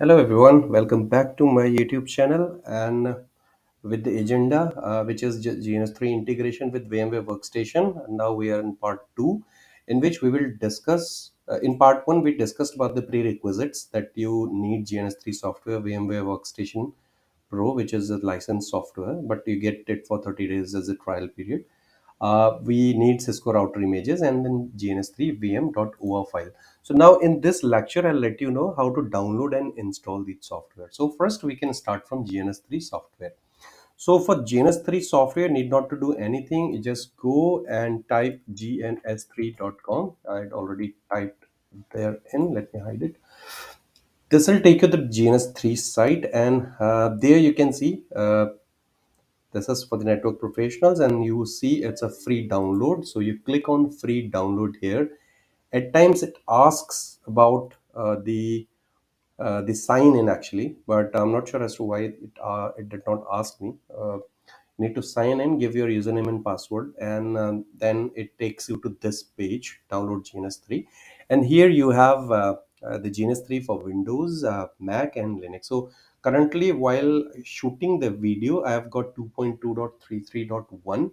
Hello everyone, welcome back to my YouTube channel and with the agenda which is Gns3 integration with VMware Workstation. And now we are in part 2 in which we will discuss, in part 1 we discussed about the prerequisites that you need Gns3 software, VMware Workstation Pro, which is a licensed software, but you get it for 30 days as a trial period. We need Cisco router images and then Gns3 vm.or file. So now in this lecture, I'll let you know how to download and install the software. So first we can start from Gns3 software. So for Gns3 software, need not to do anything. You just go and type gns3.com. I'd already typed there in. Let me hide it. This will take you to the Gns3 site, and there you can see this is for the network professionals, and you see it's a free download. So you click on free download here. At times it asks about the sign in actually, but I'm not sure as to why it did not ask me. You need to sign in, give your username and password, and then it takes you to this page, download GNS3. And here you have the GNS3 for Windows, Mac, and Linux. So currently, while shooting the video, I have got 2.2.33.1.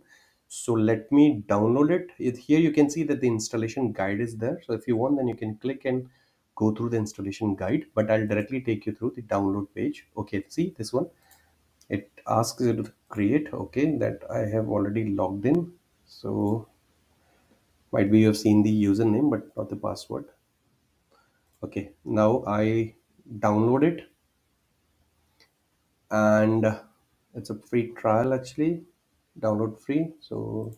So let me download it. Here you can see that the installation guide is there. So if you want, then you can click and go through the installation guide, but I'll directly take you through the download page. Okay, see this one. It asks you to create. Okay, that I have already logged in. So might be you have seen the username, but not the password. Okay, now I download it, and it's a free trial actually, download free. So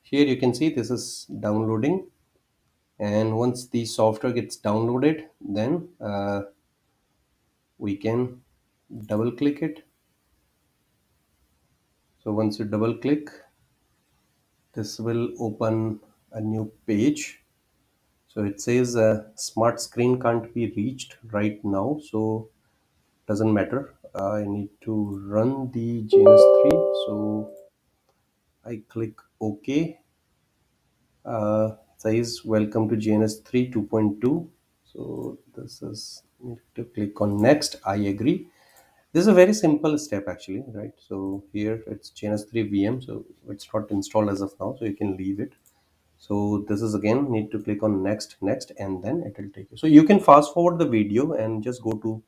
here you can see this is downloading, and once the software gets downloaded, then we can double click it. So once you double click, this will open a new page. So it says smart screen can't be reached right now, so doesn't matter. I need to run the GNS3, so I click OK. Says welcome to GNS3 2.2. So this is, need to click on next. I agree. This is a very simple step actually, right? So here it's GNS3 VM, so it's not installed as of now, so you can leave it. So this is again need to click on next, and then it will take you. So you can fast forward the video and just go to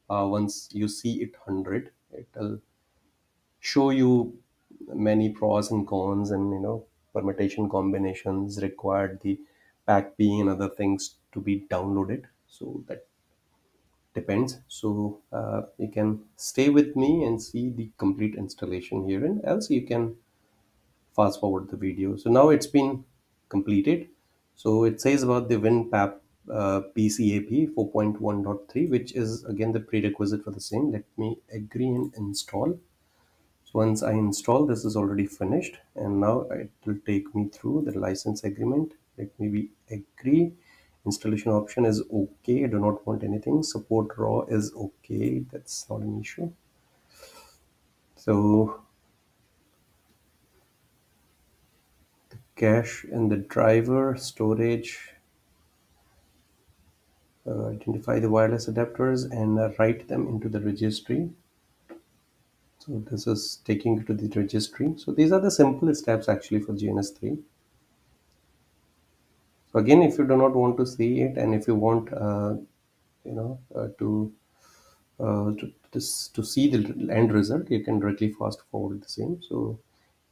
once you see it 100, it will show you many pros and cons, and permutation combinations required, the pack being and other things to be downloaded. So that depends. So you can stay with me and see the complete installation here, and else you can fast forward the video. So now it's been completed. So it says about the WinPAP PCAP 4.1.3, which is again the prerequisite for the same. Let me agree and install. So once I install, this is already finished, and now it will take me through the license agreement. Let me be agree. Installation option is okay. I do not want anything. Support raw is okay. That's not an issue. So cache and the driver storage, identify the wireless adapters and write them into the registry. So this is taking you to the registry. So these are the simple steps actually for GNS3. So again, if you do not want to see it, and if you want you know to see the end result, you can directly fast forward the same. So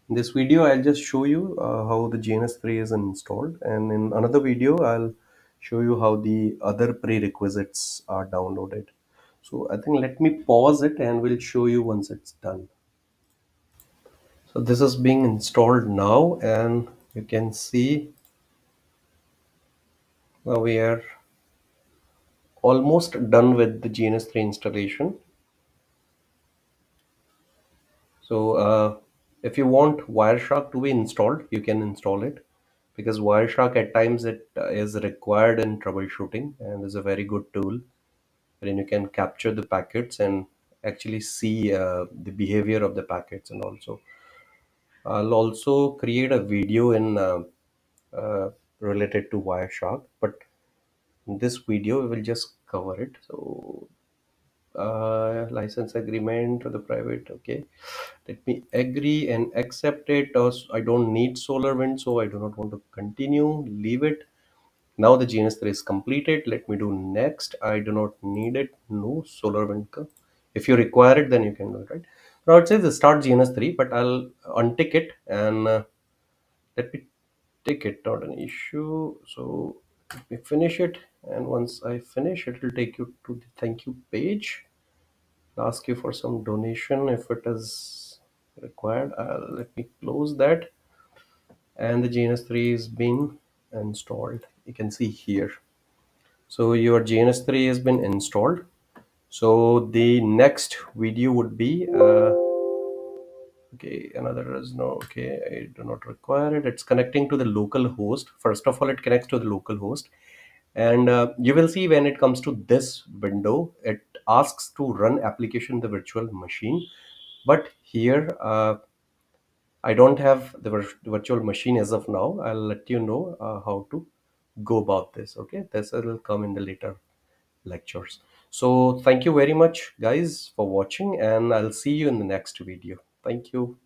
in this video, I'll just show you how the GNS3 is installed, and in another video, I'll show you how the other prerequisites are downloaded. So I think let me pause it and we'll show you once it's done. So this is being installed now, and you can see we are almost done with the GNS3 installation. So if you want Wireshark to be installed, you can install it, because Wireshark at times it is required in troubleshooting, and is a very good tool wherein you can capture the packets and actually see the behavior of the packets. And also I'll also create a video in related to Wireshark, but in this video we will just cover it. So license agreement to the private. Okay, let me agree and accept it. I don't need SolarWind, so I do not want to continue. Leave it. Now the GNS3 is completed. Let me do next. I do not need it. No SolarWind. If you require it, then you can do it, right? Now it says start GNS3, but I'll untick it and let me tick it. Not an issue. So let me finish it. And once I finish, it will take you to the thank you page. Ask you for some donation if it is required. Let me close that. And the GNS3 is been installed. You can see here. So your GNS3 has been installed. So the next video would be okay, another is no, okay, I do not require it. It's connecting to the local host. First of all, it connects to the local host. And you will see when it comes to this window, it asks to run application in the virtual machine. But here, I don't have the virtual machine as of now. I'll let you know how to go about this. Okay, this will come in the later lectures. So thank you very much, guys, for watching, and I'll see you in the next video. Thank you.